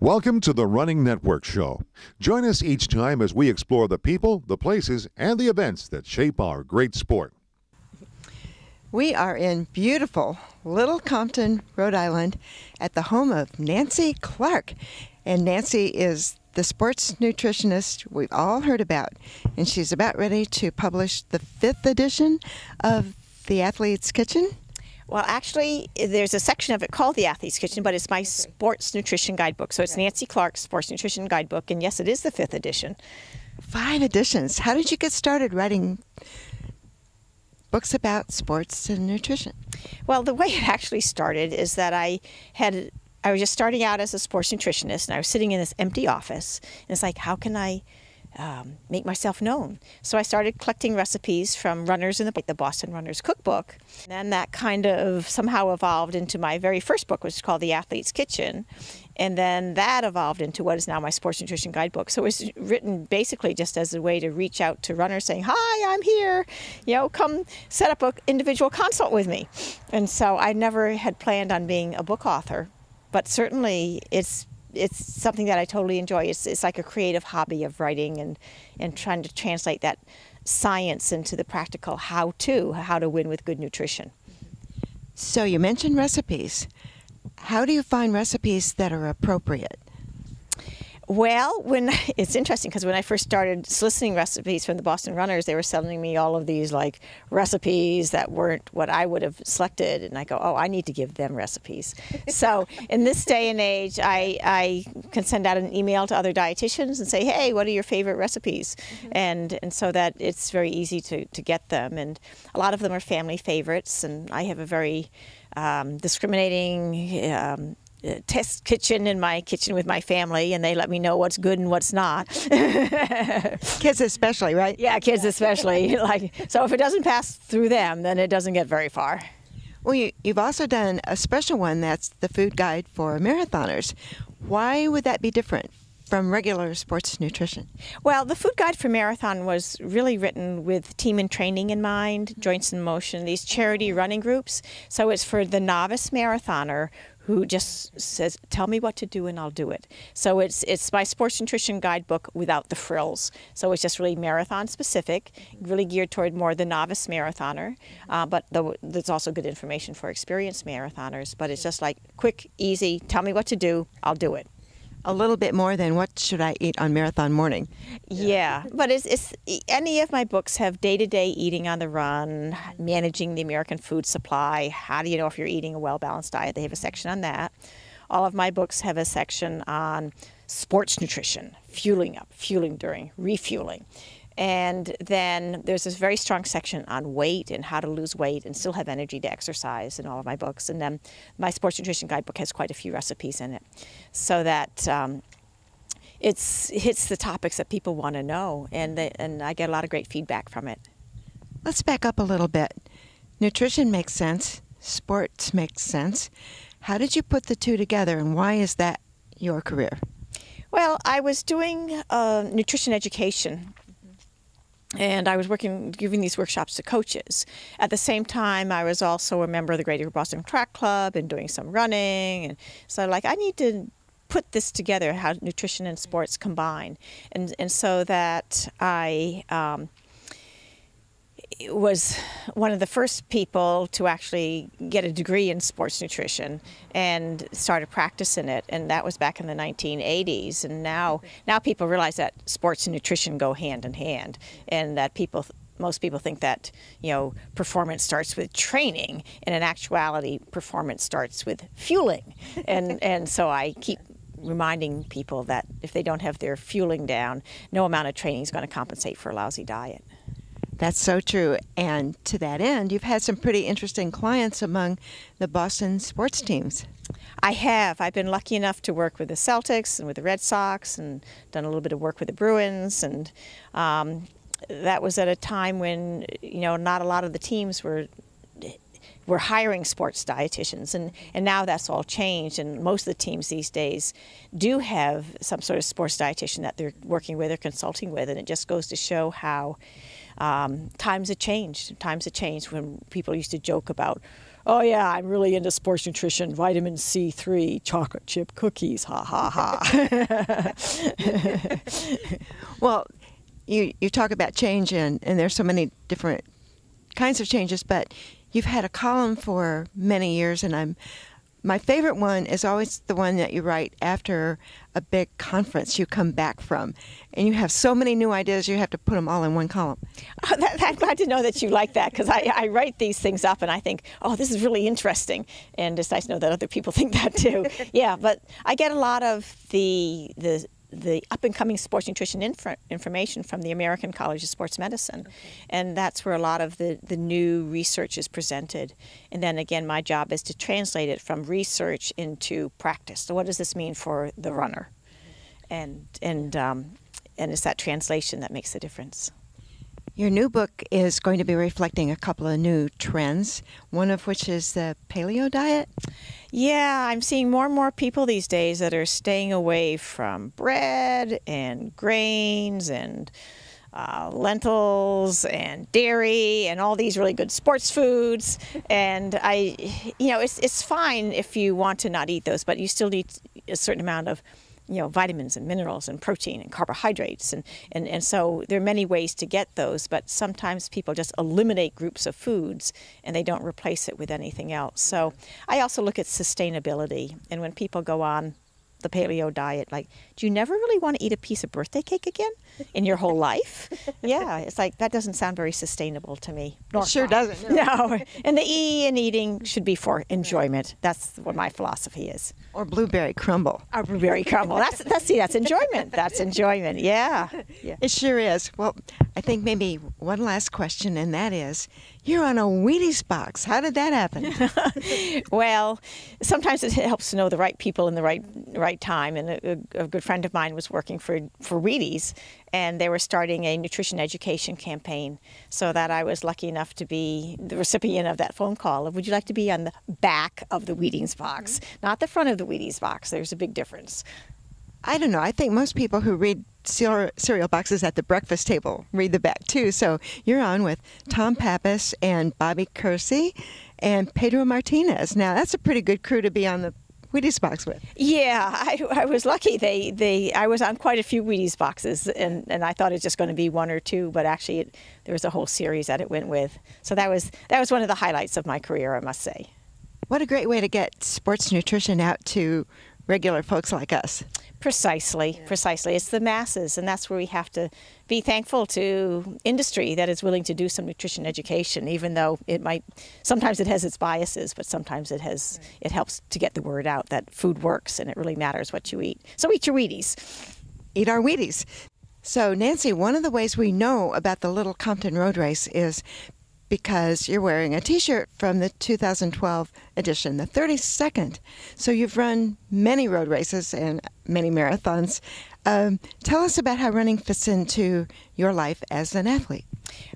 Welcome to the Running Network Show. Join us each time as we explore the people, the places, and the events that shape our great sport. We are in beautiful Little Compton, Rhode Island, at the home of Nancy Clark. And Nancy is the sports nutritionist we've all heard about. And she's about ready to publish the 5th edition of The Athlete's Kitchen. Well, actually, there's a section of it called The Athlete's Kitchen, but it's my Sports Nutrition Guidebook. So it's Nancy Clark's Sports Nutrition Guidebook, and yes, it is the 5th edition. 5 editions. How did you get started writing books about sports and nutrition? Well, the way it actually started is that I was just starting out as a sports nutritionist, and I was sitting in this empty office, and it's like, how can I make myself known? So I started collecting recipes from runners in the Boston Runners Cookbook. And then that kind of somehow evolved into my very first book, which is called The Athlete's Kitchen. And then that evolved into what is now my Sports Nutrition Guidebook. So it was written basically just as a way to reach out to runners saying, hi, I'm here, come set up an individual consult with me. And so I never had planned on being a book author, but certainly it's something that I totally enjoy. It's like a creative hobby of writing and trying to translate that science into the practical how to win with good nutrition. So you mentioned recipes. How do you find recipes that are appropriate? Well, it's interesting because when I first started soliciting recipes from the Boston Runners, they were sending me all of these recipes that weren't what I would have selected, and I go, oh, I need to give them recipes. So in this day and age, I can send out an email to other dietitians and say, hey, what are your favorite recipes? Mm-hmm. And so that it's very easy to get them, and a lot of them are family favorites, and I have a very discriminating test kitchen in my kitchen with my family, and they let me know what's good and what's not. Kids especially, right? Yeah, kids especially. So if it doesn't pass through them, then it doesn't get very far. Well, you've also done a special one that's the food guide for marathoners. Why would that be different from regular sports nutrition? Well, the food guide for marathon was really written with team and training in mind, joints in motion, these charity running groups. So it's for the novice marathoner who just says, tell me what to do and I'll do it. So it's my sports nutrition guidebook without the frills. So it's just really marathon specific, really geared toward more the novice marathoner. But there's also good information for experienced marathoners. But it's just like quick, easy, tell me what to do, I'll do it. A little bit more than what should I eat on marathon morning. Yeah, but any of my books have day-to-day eating on the run, managing the American food supply, how do you know if you're eating a well-balanced diet? They have a section on that. All of my books have a section on sports nutrition, fueling up, fueling during, refueling. And then there's this very strong section on weight and how to lose weight and still have energy to exercise in all of my books. And then my Sports Nutrition Guidebook has quite a few recipes in it, so that it hits the topics that people want to know, and I get a lot of great feedback from it. Let's back up a little bit. Nutrition makes sense. Sports makes sense. How did you put the two together, and why is that your career? Well, I was doing nutrition education, and I was giving these workshops to coaches. At the same time, I was also a member of the Greater Boston Track Club and doing some running. And so I need to put this together, how nutrition and sports combine. And so that I was one of the first people to actually get a degree in sports nutrition and started practicing it, and that was back in the 1980s. And now people realize that sports and nutrition go hand in hand, and that most people think that performance starts with training, and in actuality performance starts with fueling. And so I keep reminding people that if they don't have their fueling down, no amount of training is going to compensate for a lousy diet. That's so true. And to that end, you've had some pretty interesting clients among the Boston sports teams. I have. I've been lucky enough to work with the Celtics and with the Red Sox, and done a little bit of work with the Bruins. And that was at a time when, not a lot of the teams were hiring sports dietitians, and now that's all changed, and most of the teams these days do have some sort of sports dietitian that they're working with or consulting with, and it just goes to show how times have changed. Times have changed when people used to joke about oh yeah, I'm really into sports nutrition, vitamin C3, chocolate chip cookies, ha ha ha. Well, you talk about change, and there's so many different kinds of changes, but you've had a column for many years, and my favorite one is always the one that you write after a big conference you come back from, and you have so many new ideas you have to put them all in one column. Oh, I'm glad to know that you like that, because I write these things up and I think, oh, this is really interesting, and it's nice to know that other people think that too. Yeah, but I get a lot of the up-and-coming sports nutrition information from the American College of Sports Medicine. And that's where a lot of the new research is presented. And then again, my job is to translate it from research into practice. So what does this mean for the runner? And it's that translation that makes the difference. Your new book is going to be reflecting a couple of new trends, one of which is the Paleo Diet. Yeah, I'm seeing more and more people these days that are staying away from bread and grains and lentils and dairy and all these really good sports foods. And it's fine if you want to not eat those, but you still need a certain amount of vitamins and minerals and protein and carbohydrates. And so there are many ways to get those, but sometimes people just eliminate groups of foods and they don't replace it with anything else. So I also look at sustainability. And when people go on the paleo diet, like, do you never really want to eat a piece of birthday cake again in your whole life? Yeah, it's like, that doesn't sound very sustainable to me. It sure doesn't. No. And the E in eating should be for enjoyment. That's what my philosophy is. Or blueberry crumble. Or blueberry crumble. That's enjoyment. That's enjoyment. Yeah. It sure is. Well, I think maybe one last question, and that is, you're on a Wheaties box. How did that happen? Well, sometimes it helps to know the right people in the right time. And a good friend of mine was working for Wheaties, and they were starting a nutrition education campaign, so that I was lucky enough to be the recipient of that phone call of, would you like to be on the back of the Wheaties box, not the front of the Wheaties box? There's a big difference. I don't know. I think most people who read cereal boxes at the breakfast table read the back too. So you're on with Tom Pappas and Bobby Kersey and Pedro Martinez. Now that's a pretty good crew to be on the Wheaties box with. Yeah, I was lucky. I was on quite a few Wheaties boxes, and I thought it was just going to be one or two, but actually there was a whole series that it went with. So that was one of the highlights of my career, I must say. What a great way to get sports nutrition out to regular folks like us. Precisely. It's the masses, and that's where we have to be thankful to industry that is willing to do some nutrition education, even though sometimes it has its biases, but sometimes it helps to get the word out that food works and it really matters what you eat. So eat your Wheaties. Eat our Wheaties. So Nancy, one of the ways we know about the Little Compton Road Race is because you're wearing a T-shirt from the 2012 edition, the 32nd. So you've run many road races and many marathons. Tell us about how running fits into your life as an athlete.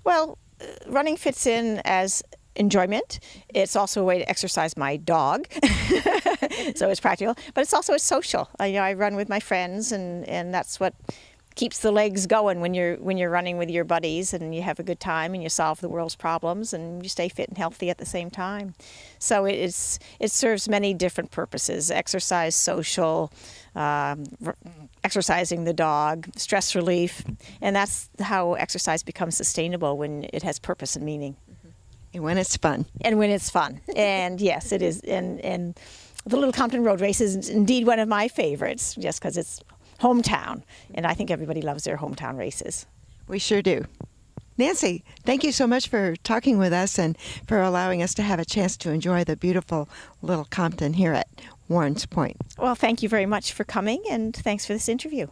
Well, running fits in as enjoyment. It's also a way to exercise my dog, so it's practical. But it's also social. I run with my friends, and that's what keeps the legs going when you're running with your buddies, and you have a good time and you solve the world's problems and you stay fit and healthy at the same time. So it serves many different purposes: exercise, social, exercising the dog, stress relief, and that's how exercise becomes sustainable, when it has purpose and meaning. And when it's fun. And yes, it is. And the Little Compton Road Race is indeed one of my favorites, just because it's hometown, and I think everybody loves their hometown races. We sure do. Nancy, thank you so much for talking with us and for allowing us to have a chance to enjoy the beautiful Little Compton here at Warren's Point. Well, thank you very much for coming, and thanks for this interview.